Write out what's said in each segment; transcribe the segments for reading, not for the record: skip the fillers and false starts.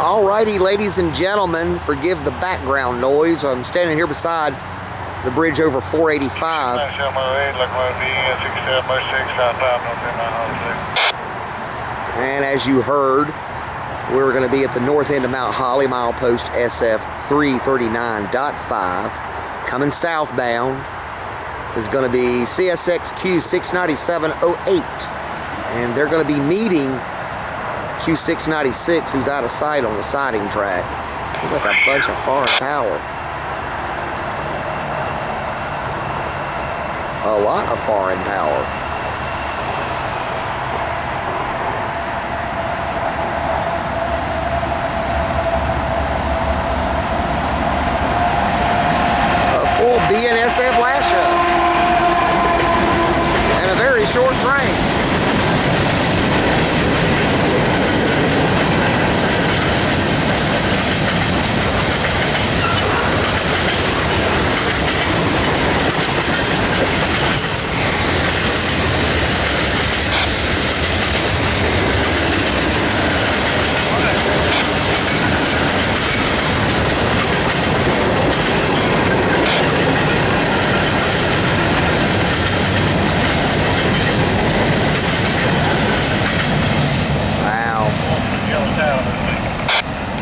Alrighty, ladies and gentlemen, forgive the background noise. I'm standing here beside the bridge over 485. And as you heard, we're going to be at the north end of Mount Holly, milepost SF 339.5. Coming southbound is going to be CSX Q 69708. And they're going to be meeting Q696, who's out of sight on the siding track. It's like a bunch of foreign power. A lot of foreign power. A full BNSF Lash up. And a very short train.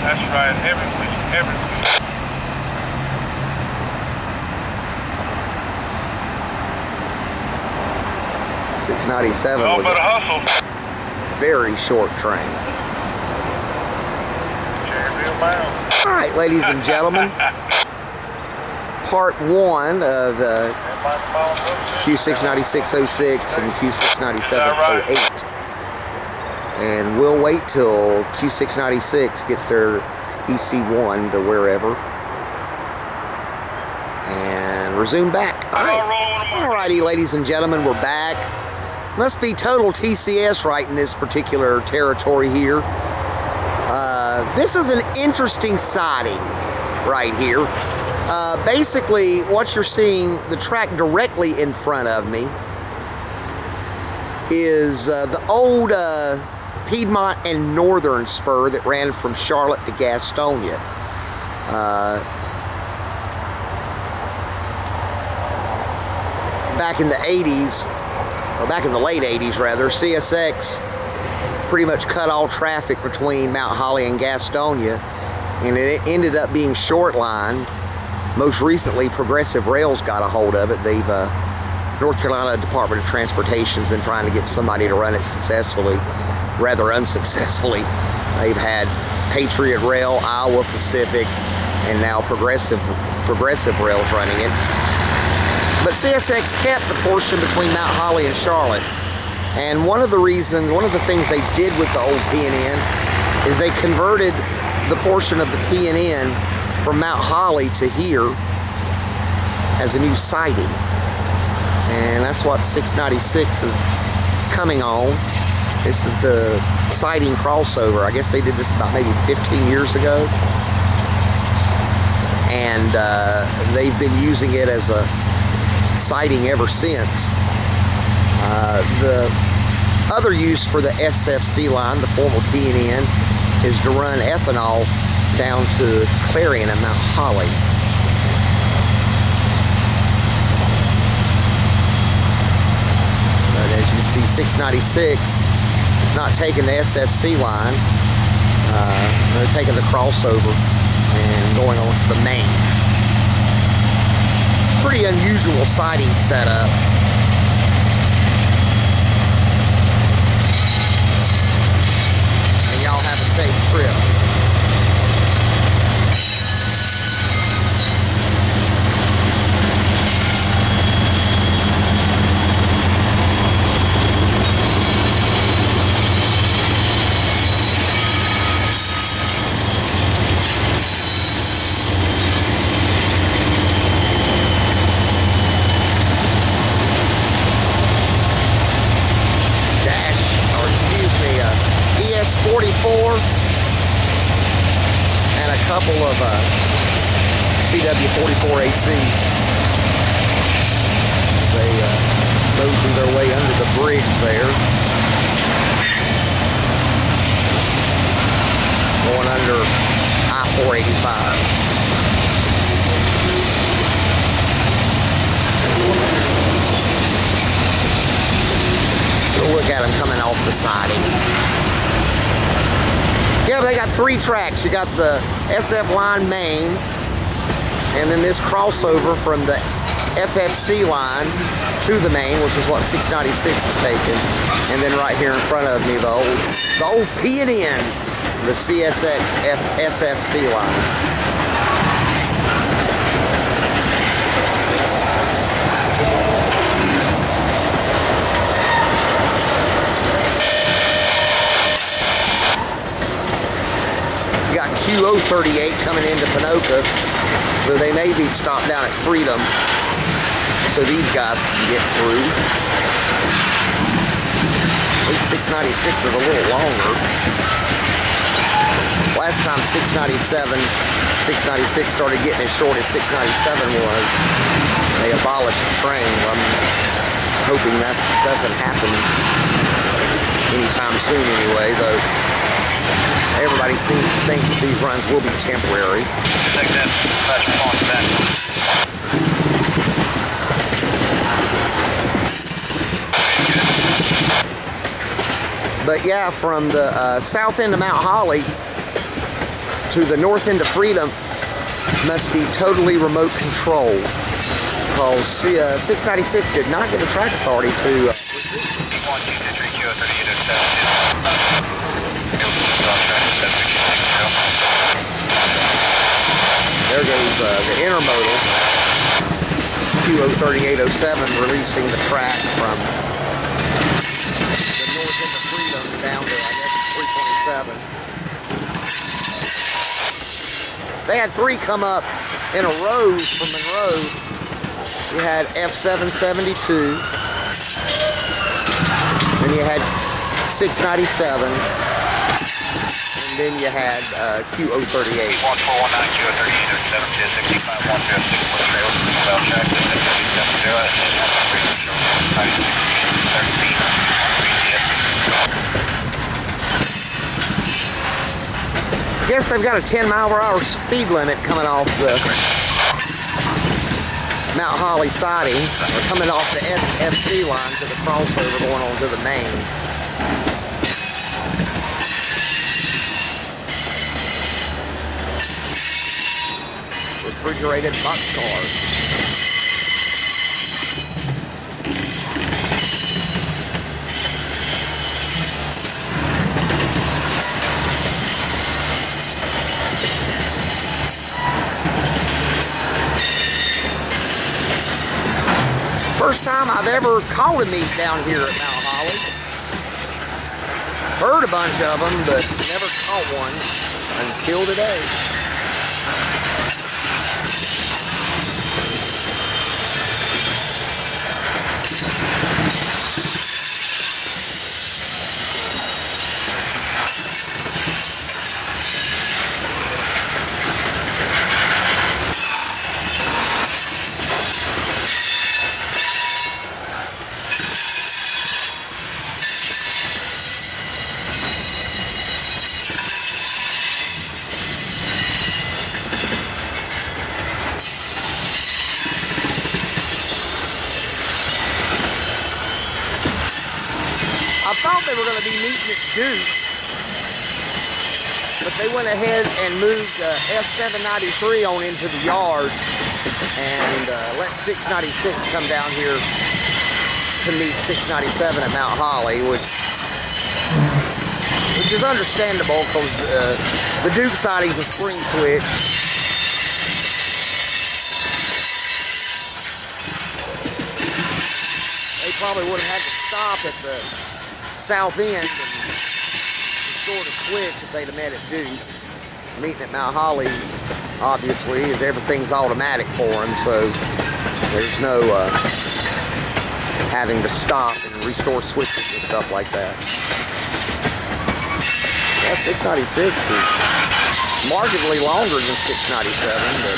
That's right, every week. 697 all was but a hustle. a very short train. All right, ladies and gentlemen, part one of the Q69606 and Q69708. And we'll wait till Q696 gets their EC1 to wherever and resume back. Alrighty, ladies and gentlemen, we're back. Must be total TCS right in this particular territory here. This is an interesting siding right here. Basically, what you're seeing, the track directly in front of me, is the old Piedmont and Northern spur that ran from Charlotte to Gastonia. Back in the 80s, or back in the late 80s rather, CSX pretty much cut all traffic between Mount Holly and Gastonia, and it ended up being short-lined. Most recently, Progressive Rail's got a hold of it. They've North Carolina Department of Transportation has been trying to get somebody to run it successfully, rather unsuccessfully. They've had Patriot Rail, Iowa Pacific, and now Progressive Rail's running it. But CSX kept the portion between Mount Holly and Charlotte. And one of the things they did with the old P&N is they converted the portion of the P&N from Mount Holly to here as a new siding. And that's what 696 is coming on. This is the siding crossover. I guess they did this about maybe 15 years ago. And they've been using it as a siding ever since. The other use for the SFC line, the former P&N, is to run ethanol down to Clarion and Mount Holly. But as you see, 696 is not taking the SFC line. They're taking the crossover and going on to the main. Pretty unusual siding setup. And y'all have a safe trip. ES44 and a couple of CW44ACs. They mosey their way under the bridge there. going under I-485. Look at them coming off the siding. Yeah, they got 3 tracks. You got the SF Line main, and then this crossover from the FFC line to the main, which is what 696 is taking. And then right here in front of me, the old P&N, the CSX SFC line. Q038 coming into Panoka, though they may be stopped down at Freedom, so these guys can get through. At least 696 is a little longer. Last time 696 started getting as short as 697 was, they abolished the train. I'm hoping that doesn't happen anytime soon anyway, though. Everybody seems to think that these runs will be temporary. But yeah, from the south end of Mount Holly to the north end of Freedom must be totally remote control, because 696 did not get a track authority to there goes the intermodal Q03807 releasing the track from the north end of Freedom down to, I guess, 327. They had 3 come up in a row from Monroe. You had F772, then you had 697, and then you had Q038. 1419 Q038 I guess they've got a 10-mile-per-hour speed limit coming off the Mount Holly siding, or coming off the SFC line to the crossover going on to the main. Refrigerated boxcars. First time I've ever caught a meet down here at Mount Holly. Heard a bunch of them, but never caught one until today. I thought they were going to be meeting at Duke, but they went ahead and moved S793 on into the yard and let 696 come down here to meet 697 at Mount Holly, which is understandable because the Duke siding's a spring switch. They probably would have had to stop at the south end and restore the switch if they'd have met at Duke. Meeting at Mount Holly, obviously, everything's automatic for them, so there's no having to stop and restore switches and stuff like that. Yeah, 696 is markedly longer than 697, but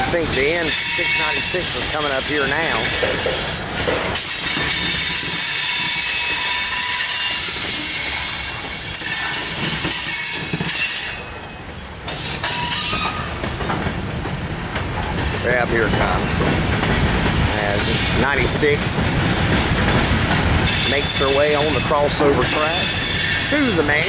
think the N696 is coming up here now. Grab, here it comes. As 96 makes their way on the crossover track to the main.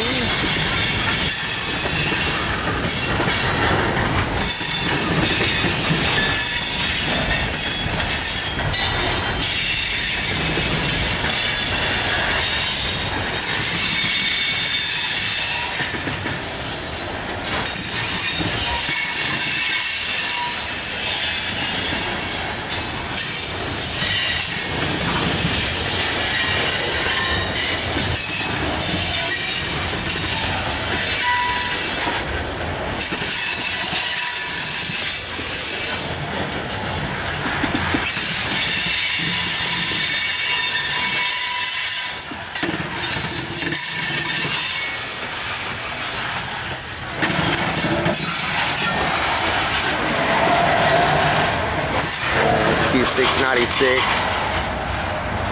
Q696,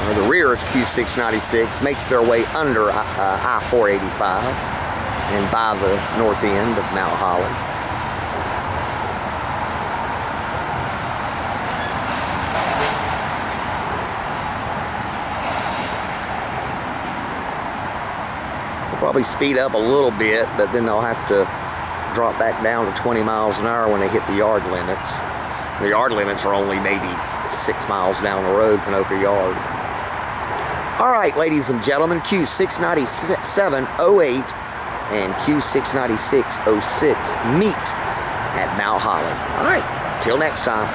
or the rear of Q696, makes their way under I-485 and by the north end of Mount Holly. They'll probably speed up a little bit, but then they'll have to drop back down to 20 miles an hour when they hit the yard limits. The yard limits are only maybe 6 miles down the road, Pinoka Yard. All right, ladies and gentlemen, Q69708 and Q69606 meet at Mount Holly. All right, till next time.